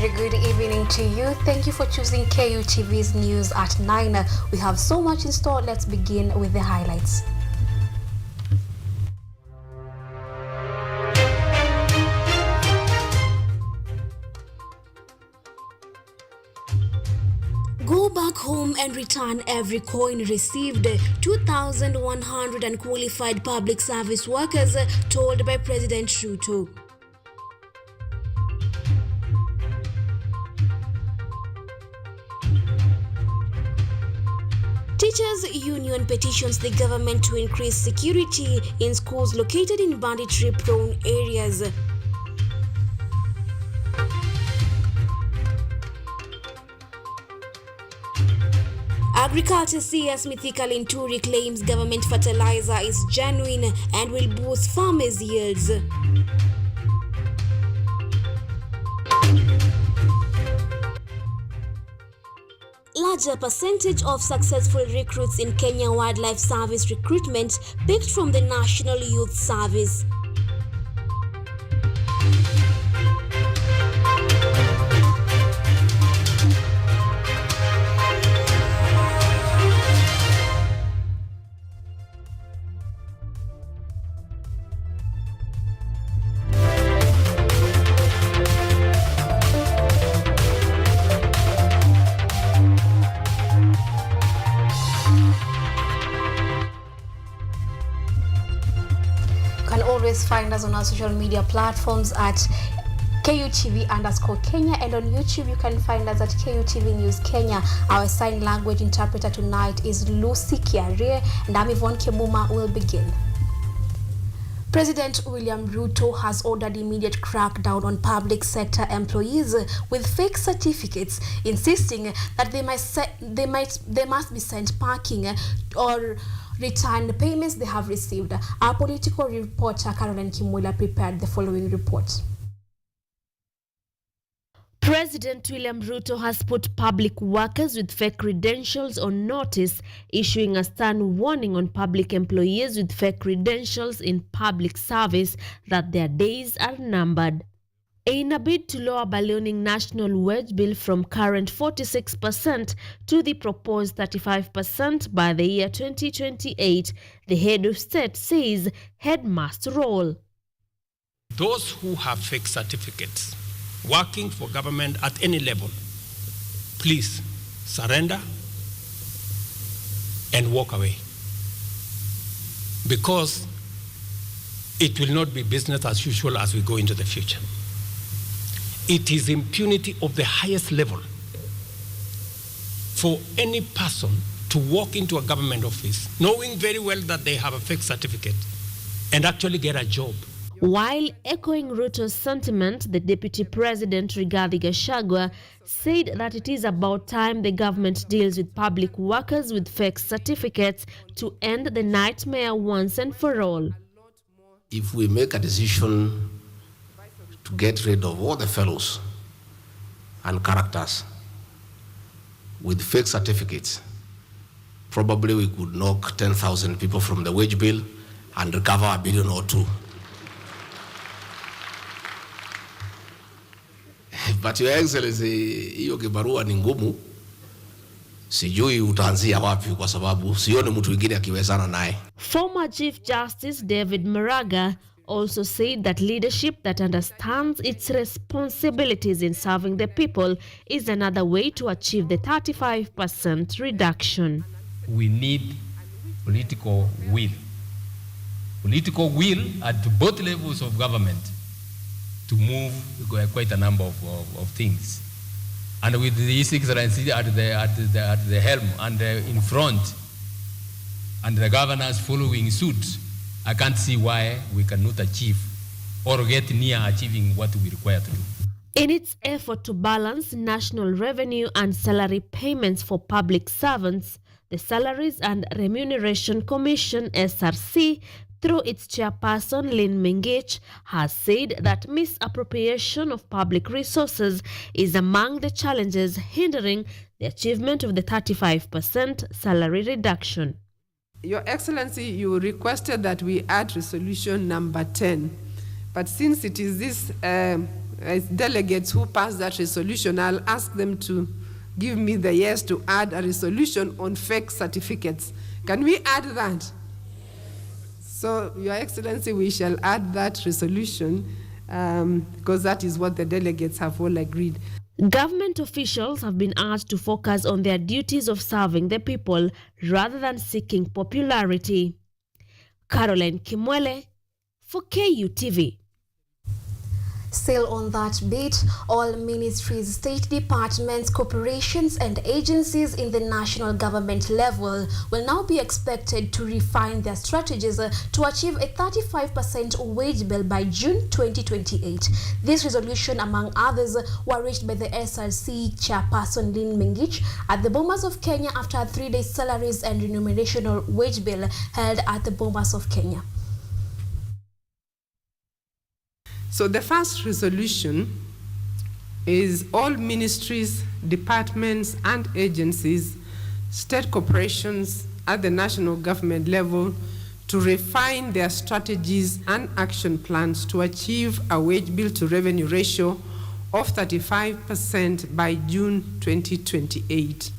very good evening to you. Thank you for choosing KUTV's news at 9. We have so much in store. Let's begin with the highlights. Go back home and return every coin received. 2,100 unqualified public service workers told by President Ruto. Teachers Union petitions the government to increase security in schools located in banditry-prone areas. Agriculture CS Mithika Linturi claims government fertilizer is genuine and will boost farmers' yields. Larger percentage of successful recruits in Kenya Wildlife Service recruitment picked from the National Youth Service. Always find us on our social media platforms at KUTV_Kenya, and on YouTube you can find us at KUTV News Kenya. Our sign language interpreter tonight is Lucy Kiarie, and I'm Yvonne. Kemuma will begin. President William Ruto has ordered immediate crackdown on public sector employees with fake certificates, insisting that they must be sent parking or return the payments they have received. Our political reporter Caroline Kimwila prepared the following report. President William Ruto has put public workers with fake credentials on notice, issuing a stern warning on public employees with fake credentials in public service that their days are numbered. In a bid to lower ballooning national wage bill from current 46% to the proposed 35% by the year 2028, the head of state says head must roll. Those who have fake certificates working for government at any level, please surrender and walk away, because it will not be business as usual as we go into the future. It is impunity of the highest level for any person to walk into a government office knowing very well that they have a fake certificate and actually get a job. While echoing Ruto's sentiment, the Deputy President Rigathi Gachagua said that it is about time the government deals with public workers with fake certificates to end the nightmare once and for all. If we make a decision to get rid of all the fellows and characters with fake certificates, probably we could knock 10,000 people from the wage bill and recover $1 billion or $2 billion. But Your Excellency, hiyo kibarua ni ngumu. Sijui utaanzia wapi kwa sababu sioni mtu mwingine akiwezana naye. Former Chief Justice David Maraga also said that leadership that understands its responsibilities in serving the people is another way to achieve the 35% reduction. We need political will. Political will at both levels of government to move quite a number of things. And with the His Excellency at the helm and in front, and the governors following suit, I can't see why we cannot achieve or get near achieving what we require to do. In its effort to balance national revenue and salary payments for public servants, the Salaries and Remuneration Commission, SRC, through its chairperson Lynn Mengich, has said that misappropriation of public resources is among the challenges hindering the achievement of the 35% salary reduction. Your Excellency, you requested that we add resolution number 10, but since it is this as delegates who passed that resolution, I'll ask them to give me the yes to add a resolution on fake certificates. Can we add that? So, Your Excellency, we shall add that resolution because that is what the delegates have all agreed. Government officials have been asked to focus on their duties of serving the people rather than seeking popularity. Caroline Kimwele for KUTV. Still on that bit, all ministries, state departments, corporations and agencies in the national government level will now be expected to refine their strategies to achieve a 35% wage bill by June 2028. This resolution, among others, were reached by the SRC chairperson Lynn Mengich at the Bomas of Kenya after a 3-day salaries and remuneration wage bill held at the Bomas of Kenya. So the first resolution is all ministries, departments and agencies, state corporations at the national government level to refine their strategies and action plans to achieve a wage bill to revenue ratio of 35% by June 2028.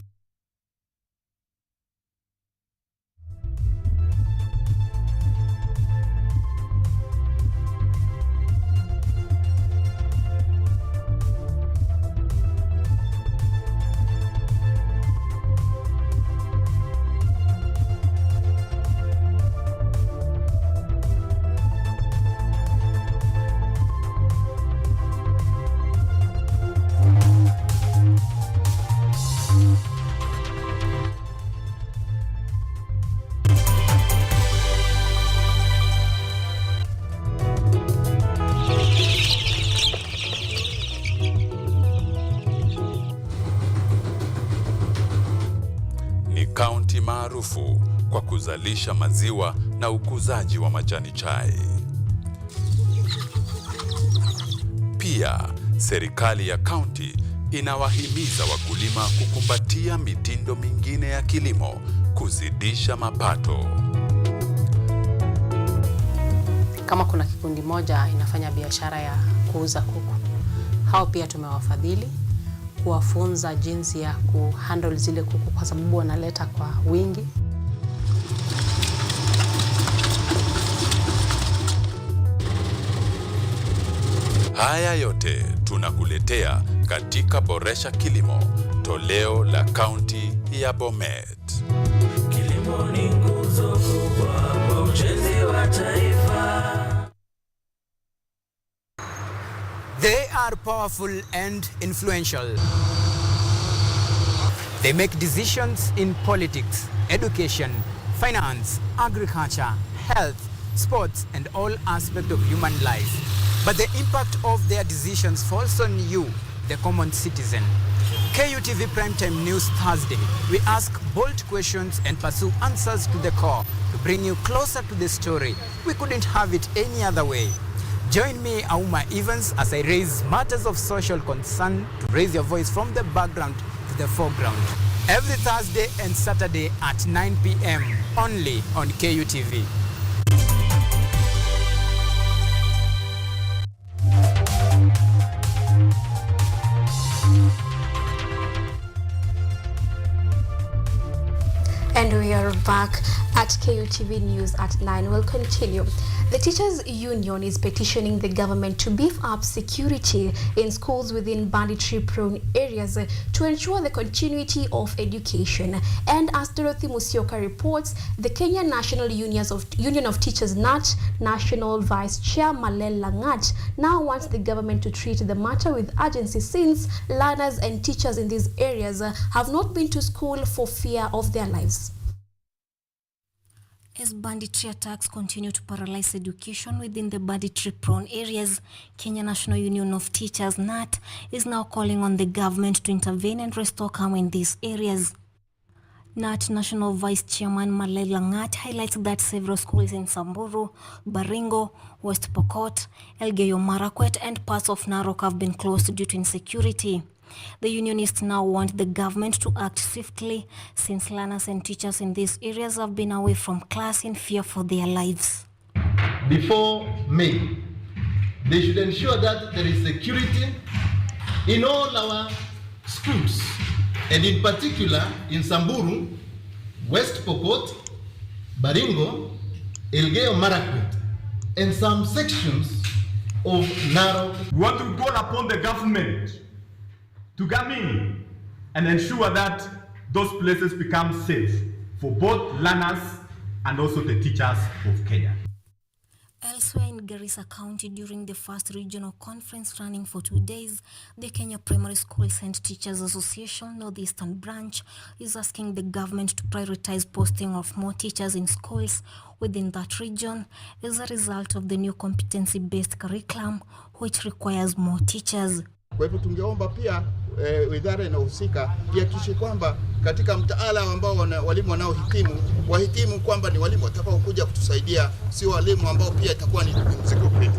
Kaunti maarufu kwa kuzalisha maziwa na ukuzaji wa majani chai. Pia, serikali ya kaunti inawahimiza wakulima kukumbatia mitindo mingine ya kilimo kuzidisha mapato. Kama kuna kikundi moja inafanya biashara ya kuuza kuku, hao pia tumewafadhili kuwafunza jinsi ya kuhandle zile kuku kwa sababu wanaleta kwa wingi. Haya yote tunakuletea katika Boresha Kilimo, toleo la kaunti ya Bomet. Kilimo ni nguzo kubwa kwa ujenzi wa taifa. They are powerful and influential. They make decisions in politics, education, finance, agriculture, health, sports, and all aspects of human life. But the impact of their decisions falls on you, the common citizen. KUTV Primetime News Thursday. We ask bold questions and pursue answers to the core to bring you closer to the story. We couldn't have it any other way. Join me, Auma Evans, as I raise matters of social concern to raise your voice from the background to the foreground. Every Thursday and Saturday at 9 p.m. only on KUTV. And we are back at KUTV News at 9. We'll continue. The Teachers Union is petitioning the government to beef up security in schools within banditry-prone areas to ensure the continuity of education. And as Dorothy Musyoka reports, the Kenya National Union of Teachers NAT National Vice Chair Malel Langat now wants the government to treat the matter with urgency since learners and teachers in these areas have not been to school for fear of their lives. As banditry attacks continue to paralyze education within the banditry-prone areas, Kenya National Union of Teachers (NAT) is now calling on the government to intervene and restore calm in these areas. NAT National Vice Chairman Malel Langat highlights that several schools in Samburu, Baringo, West Pokot, Elgeyo Marakwet and parts of Narok have been closed due to insecurity. The unionists now want the government to act swiftly since learners and teachers in these areas have been away from class in fear for their lives. Before May, They should ensure that there is security in all our schools, and in particular in Samburu, West Pokot, Baringo, Elgeyo Marakwet, and some sections of Narok. We want to call upon the government to come in and ensure that those places become safe for both learners and also the teachers of Kenya. Elsewhere in Garissa County, during the first regional conference running for 2 days, the Kenya Primary Schools and Teachers Association Northeastern Branch is asking the government to prioritize posting of more teachers in schools within that region as a result of the new competency-based curriculum, which requires more teachers. Kwa hivyo tungeomba pia wizara inahusika ihakikishe kwamba katika mtaala ambao walimu wanaohitimu wahitimu kwamba ni walimu watakao kuja kutusaidia, sio walimu ambao pia itakuwa ni mzigo kwetu.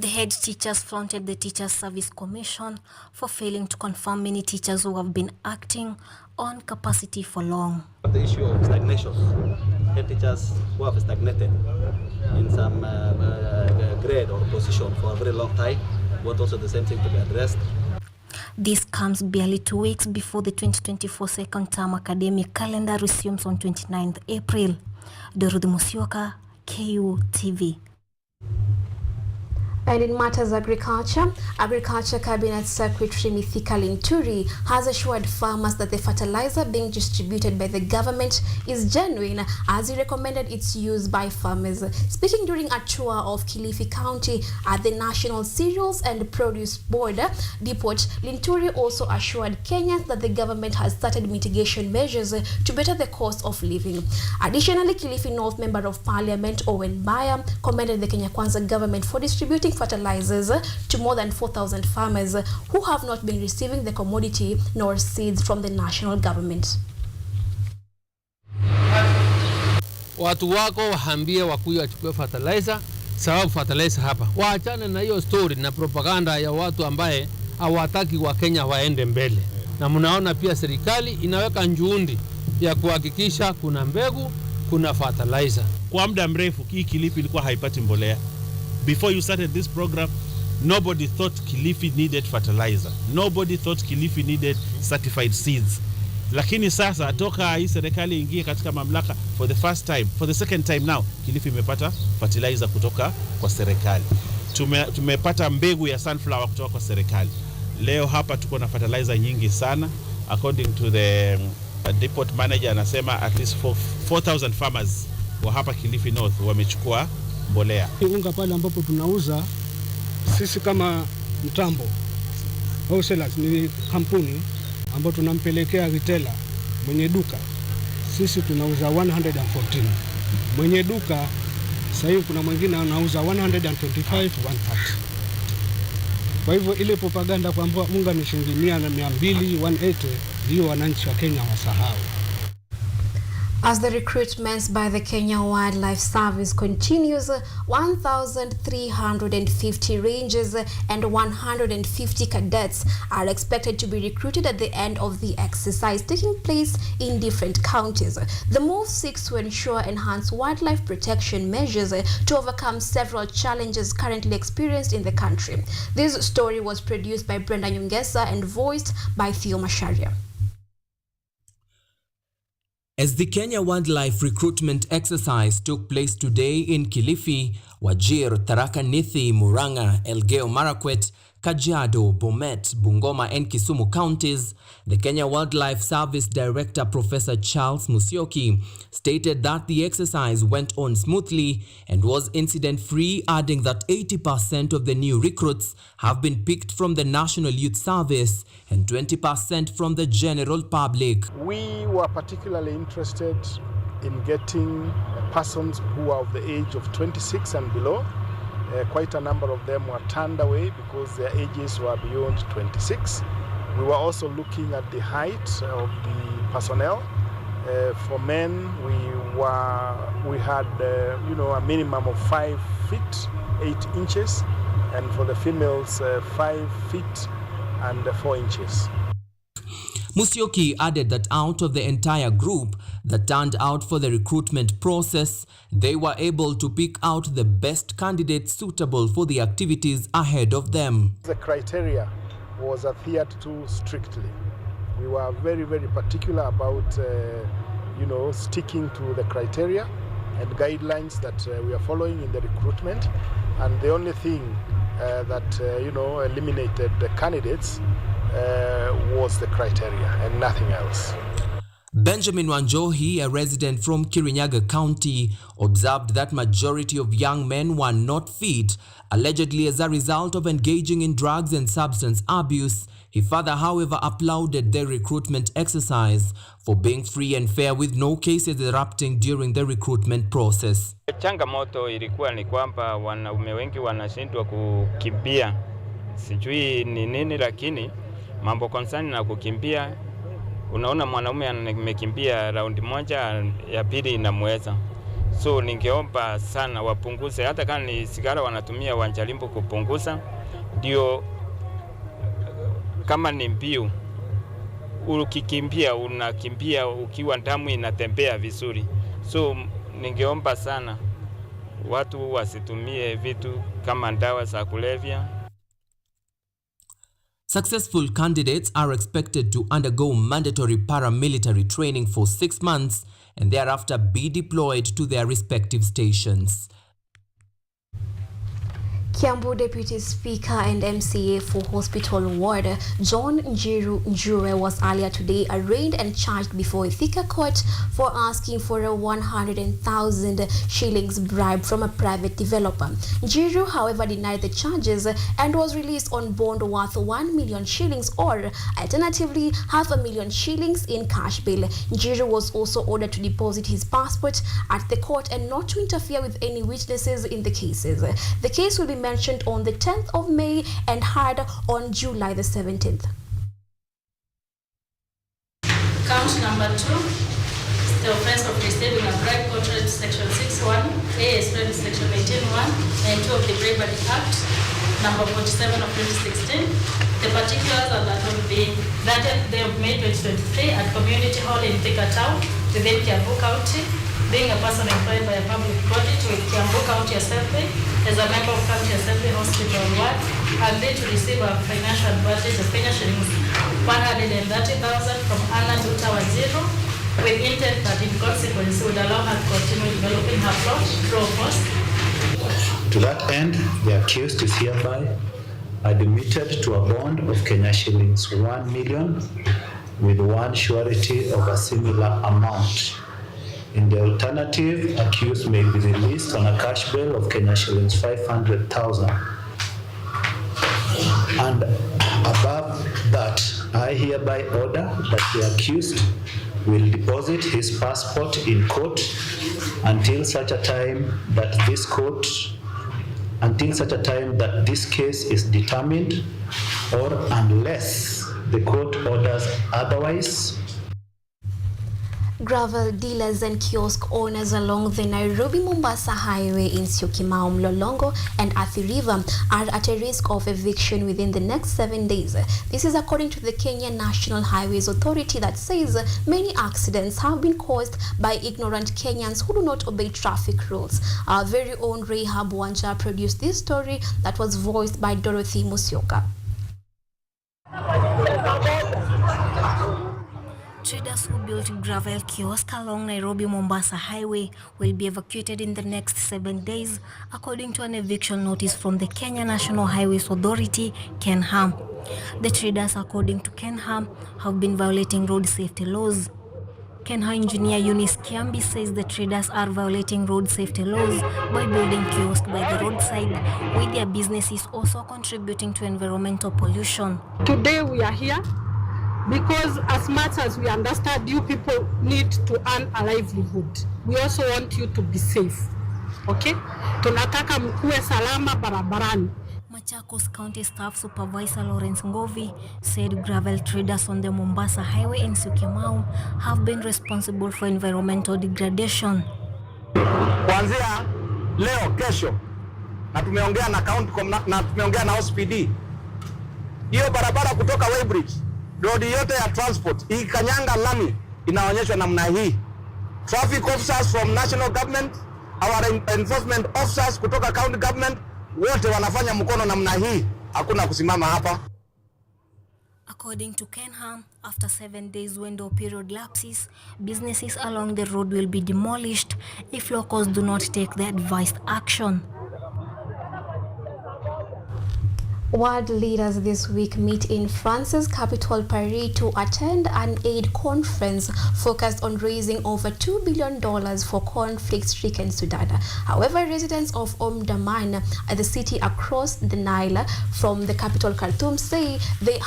The head teachers flaunted the Teachers Service Commission for failing to confirm many teachers who have been acting on capacity for long. The issue of stagnation, head teachers who have stagnated in some grade or position for a very long time, want also the same thing to be addressed. This comes barely 2 weeks before the 2024 second term academic calendar resumes on 29th April. Dorothy Musyoka, KUTV. And in matters agriculture, Agriculture Cabinet Secretary Mithika Linturi has assured farmers that the fertilizer being distributed by the government is genuine, as he recommended its use by farmers. Speaking during a tour of Kilifi County at the National Cereals and Produce Board depot, Linturi also assured Kenyans that the government has started mitigation measures to better the cost of living. Additionally, Kilifi North Member of Parliament Owen Baya commended the Kenya Kwanza government for distributing fertilizers to more than 4,000 farmers who have not been receiving the commodity nor seeds from the national government. Watu wako waambie wakuja wachukue fertilizer, sababu fertilizer hapa. Waachane na hiyo story na propaganda ya watu ambaye hawataki wa Kenya waende mbele. Na mnaona pia serikali inaweka njuundi ya kuhakikisha kuna mbegu, kuna fertilizer. Kwa muda mrefu hii Kilifi ilikuwa haipati mbolea. Before you started this program, nobody thought Kilifi needed fertilizer. Nobody thought Kilifi needed certified seeds. Lakini sasa toka hii serikali ingie katika mamlaka for the second time now, Kilifi imepata fertilizer kutoka kwa serikali. Tumepata mbegu ya sunflower kutoka kwa serikali. Leo hapa tuko na fertilizer nyingi sana. According to the depot manager, anasema at least 4,000 farmers wa hapa Kilifi North wamechukua mbolea. Unga pale ambapo tunauza sisi kama mtambo wholesalers, ni kampuni ambapo tunampelekea retailer mwenye duka, sisi tunauza 114. Mwenye duka sasa hivi kuna mwingine anauza 125 130. Kwa hivyo ile propaganda kwamba unga ni shilingi 100 na 200 180, hiyo wananchi wa Kenya wasahau. As the recruitments by the Kenya Wildlife Service continues, 1,350 rangers and 150 cadets are expected to be recruited at the end of the exercise taking place in different counties. The move seeks to ensure enhanced wildlife protection measures to overcome several challenges currently experienced in the country. This story was produced by Brenda Nyongesa and voiced by Theo Masharia. As the Kenya Wildlife Recruitment Exercise took place today in Kilifi, Wajir, Tharaka Nithi, Murang'a, Elgeyo Marakwet, Kajiado, Bomet, Bungoma and Kisumu counties, the Kenya Wildlife Service Director Professor Charles Musyoki stated that the exercise went on smoothly and was incident-free, adding that 80% of the new recruits have been picked from the National Youth Service and 20% from the general public. We were particularly interested in getting persons who are of the age of 26 and below. Quite a number of them were turned away because their ages were beyond 26. We were also looking at the height of the personnel. For men, we had a minimum of 5 feet 8 inches, and for the females 5 feet and 4 inches. Musyoki added that out of the entire group that turned out for the recruitment process, they were able to pick out the best candidates suitable for the activities ahead of them. The criteria was adhered to strictly. We were very, very particular about, sticking to the criteria and guidelines that we are following in the recruitment. And the only thing that, eliminated the candidates was the criteria and nothing else. Benjamin Wanjohi, a resident from Kirinyaga County, observed that majority of young men were not fit, allegedly as a result of engaging in drugs and substance abuse. He further, however, applauded the recruitment exercise for being free and fair with no cases erupting during the recruitment process. Changamoto ilikuwa ni kwamba wanaume wengi wanashindwa kukimbia. Sijui ni nini, lakini mambo concern na kukimbia, unaona mwanaume amekimbia raundi moja, ya pili inamweza. So ningeomba sana wapunguze, hata kama ni sigara wanatumia wanjaribu kupunguza, ndio kama ni mbio ukikimbia unakimbia ukiwa damu inatembea vizuri. So ningeomba sana watu wasitumie vitu kama dawa za kulevya. Successful candidates are expected to undergo mandatory paramilitary training for 6 months and thereafter be deployed to their respective stations. Kiambu Deputy Speaker and MCA for Hospital Ward John Njiru Njure was earlier today arraigned and charged before Thika Court for asking for a 100,000 shillings bribe from a private developer. Njiru, however, denied the charges and was released on bond worth 1 million shillings or alternatively 500,000 shillings in cash bail. Njiru was also ordered to deposit his passport at the court and not to interfere with any witnesses in the cases. The case will be mentioned on the 10th of May and heard on July the 17th. Count number 2, the offense of receiving a bribe contrary to section 6(1), A as read section 18(1) and 2 of the Bribery Act, number 47 of 2016. The particulars are that will be granted day of May 2023 at Community Hall in Thika Town within Kiambu County, being a person employed by a public body with Kiambu County Assembly as a member of County Assembly Hospital Ward, agreed to receive a financial advantage of Kenya shillings 130,000 from Anna Duta Waziro, with intent that in consequence would allow her to continue developing her plot through force. To that end, the accused is hereby admitted to a bond of Kenya shillings 1 million with one surety of a similar amount. In the alternative, accused may be released on a cash bail of Kenya shillings 500,000. And above that, I hereby order that the accused will deposit his passport in court until such a time that this case is determined, or unless the court orders otherwise. Gravel dealers and kiosk owners along the Nairobi-Mombasa highway in Syokimau, Mlolongo and Athi River are at a risk of eviction within the next 7 days. This is according to the Kenya National Highways Authority that says many accidents have been caused by ignorant Kenyans who do not obey traffic rules. Our very own Rahab Wanja produced this story that was voiced by Dorothy Musyoka. Traders who built gravel kiosk along Nairobi-Mombasa highway will be evacuated in the next 7 days, according to an eviction notice from the Kenya National Highways Authority, KENHA. The traders, according to KENHA, have been violating road safety laws. KENHA engineer Eunice Kiambi says the traders are violating road safety laws by building kiosks by the roadside, with their businesses also contributing to environmental pollution. Today we are here because as much as we understand you people need to earn a livelihood, we also want you to be safe. Okay? Tunataka mkuwe salama barabarani. Machakos County Staff Supervisor Lawrence Ngovi said gravel traders on the Mombasa highway in Syokimau have been responsible for environmental degradation. Kuanzia leo kesho na tumeongea na county na tumeongea na OSPD. Hiyo barabara kutoka Weybridge road yote ya transport ikanyanga lami inaonyeshwa namna hii. Traffic officers from national government, our enforcement officers kutoka county government, wote wanafanya mkono namna hii. Hakuna kusimama hapa. According to Kenham, after 7 days window period lapses, businesses along the road will be demolished if locals do not take the advised action. World leaders this week meet in France's capital Paris to attend an aid conference focused on raising over $2 billion for conflict-stricken Sudan. However, residents of Omdurman, the city across the Nile from the capital Khartoum, say they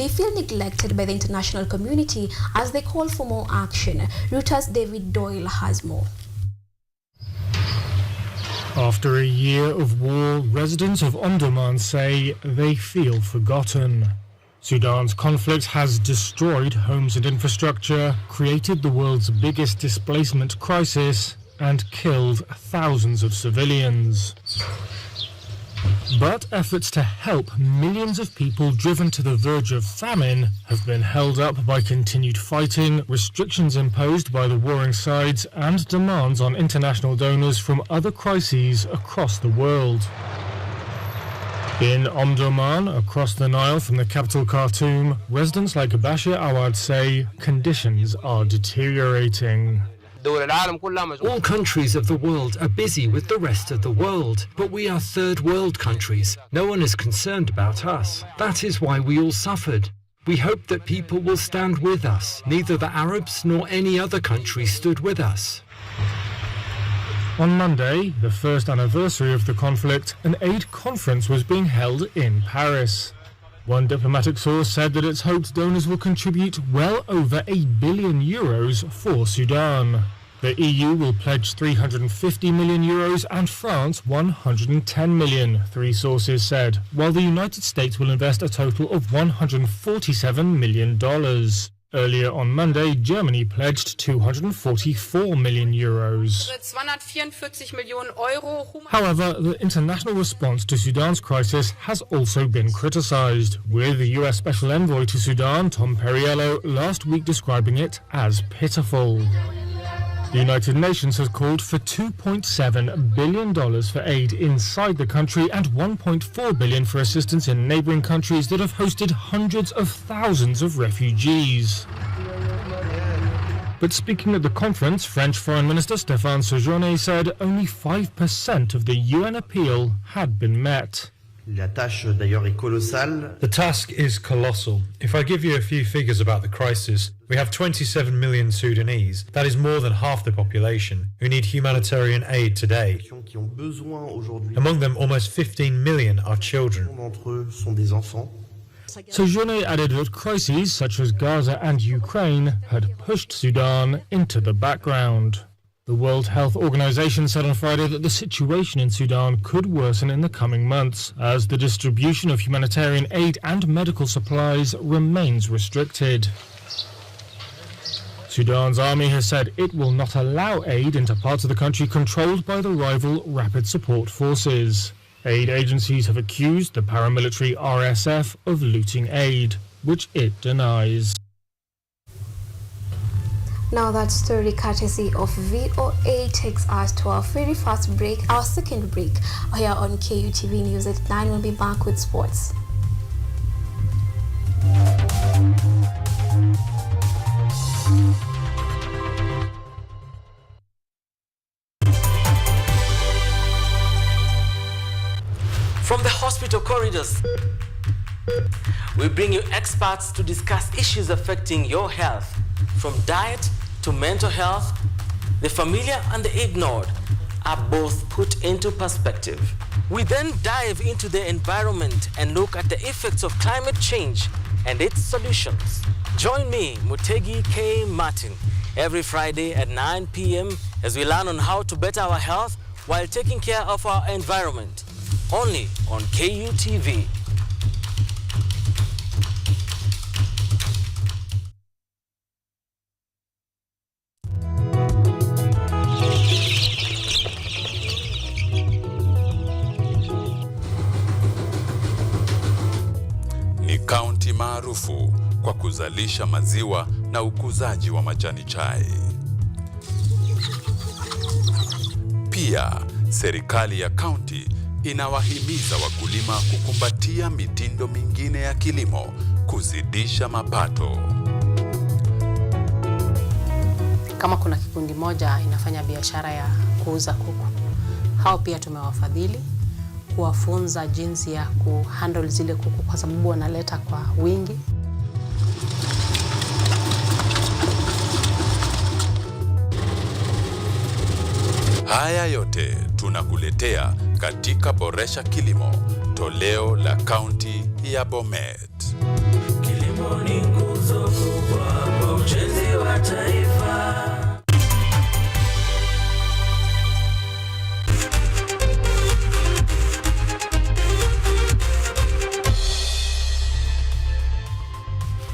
feel neglected by the international community as they call for more action. Reuters' David Doyle has more. After a year of war, residents of Omdurman say they feel forgotten. Sudan's conflict has destroyed homes and infrastructure, created the world's biggest displacement crisis, and killed thousands of civilians. But efforts to help millions of people driven to the verge of famine have been held up by continued fighting, restrictions imposed by the warring sides, and demands on international donors from other crises across the world. In Omdurman, across the Nile from the capital Khartoum, residents like Bashir Awad say conditions are deteriorating. All countries of the world are busy with the rest of the world, but we are third world countries. No one is concerned about us. That is why we all suffered. We hope that people will stand with us. Neither the Arabs nor any other country stood with us. On Monday, the first anniversary of the conflict, an aid conference was being held in Paris. One diplomatic source said that it's hoped donors will contribute well over €1 billion for Sudan. The EU will pledge €350 million and France €110 million, three sources said, while the United States will invest a total of $147 million. Earlier on Monday, Germany pledged €244 million. However, the international response to Sudan's crisis has also been criticized, with the US Special Envoy to Sudan, Tom Perriello, last week describing it as pitiful. The United Nations has called for $2.7 billion for aid inside the country and $1.4 billion for assistance in neighboring countries that have hosted hundreds of thousands of refugees. But speaking at the conference, French Foreign Minister Stéphane Séjourné said only 5% of the UN appeal had been met. La tâche d'ailleurs est colossale. The task is colossal. If I give you a few figures about the crisis, we have 27 million Sudanese, that is more than half the population, who need humanitarian aid today. Among them, almost 15 million are children. Séjourné added that crises such as Gaza and Ukraine had pushed Sudan into the background. The World Health Organization said on Friday that the situation in Sudan could worsen in the coming months as the distribution of humanitarian aid and medical supplies remains restricted. Sudan's army has said it will not allow aid into parts of the country controlled by the rival Rapid Support Forces. Aid agencies have accused the paramilitary RSF of looting aid, which it denies. Now that story courtesy of VOA takes us to our very first break, our second break here on KUTV News at 9. We'll be back with sports. From the hospital corridors, we bring you experts to discuss issues affecting your health, from diet to mental health. The familiar and the ignored are both put into perspective. We then dive into the environment and look at the effects of climate change and its solutions. Join me, Mutegi K. Martin, every Friday at 9 p.m. as we learn on how to better our health while taking care of our environment. Only on KUTV. Ni kaunti maarufu kwa kuzalisha maziwa na ukuzaji wa majani chai. Pia, serikali ya kaunti inawahimiza wakulima kukumbatia mitindo mingine ya kilimo kuzidisha mapato. Kama kuna kikundi moja inafanya biashara ya kuuza kuku, hao pia tumewafadhili kuwafunza jinsi ya kuhandle zile kuku kwa sababu wanaleta kwa wingi. Haya yote tunakuletea katika Boresha Kilimo, toleo la kaunti ya Bomet. Kilimo ni nguzo kubwa kwa ujenzi wa taifa.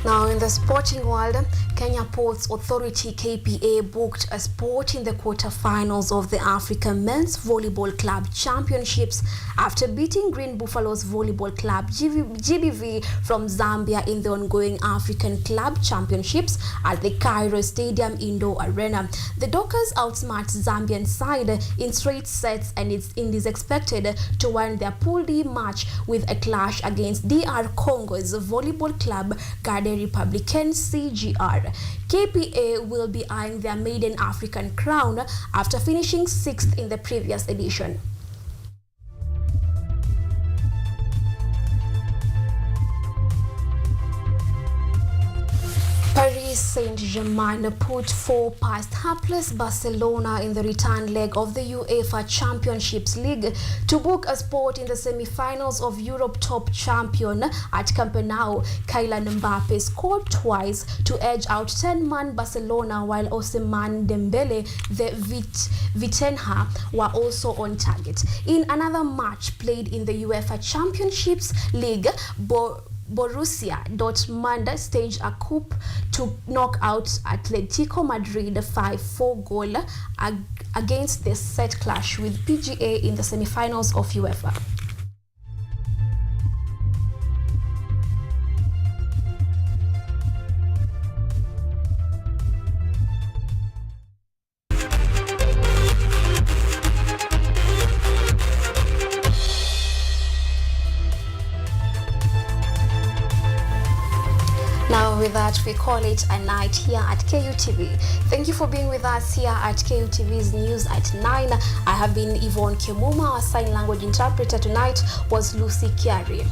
Now in the sporting world, Kenya Ports Authority KPA booked a spot in the quarter-finals of the African Men's Volleyball Club Championships after beating Green Buffaloes Volleyball Club GBV from Zambia in the ongoing African Club Championships at the Cairo Stadium Indoor Arena. The Dockers outsmarted Zambian side in straight sets and is expected to win their Pool D match with a clash against DR Congo's Volleyball Club Garde Republicaine CGR. KPA will be eyeing their maiden African crown after finishing 6th in the previous edition. Paris Saint-Germain put 4 past hapless Barcelona in the return leg of the UEFA Champions League to book a spot in the semi-finals of Europe top champion at Camp Nou. Kylian Mbappe scored twice to edge out 10-man Barcelona, while Ousmane Dembele, the Vitinha, were also on target. In another match played in the UEFA Champions League, Borussia Dortmund staged a coup to knock out Atletico Madrid 5-4 goal against the set clash with PGA in the semi-finals of UEFA. Now with that, we call it a night here at KUTV. Thank you for being with us here at KUTV's News at 9. I have been Yvonne Kemuma. Our sign language interpreter tonight was Lucy Kiari.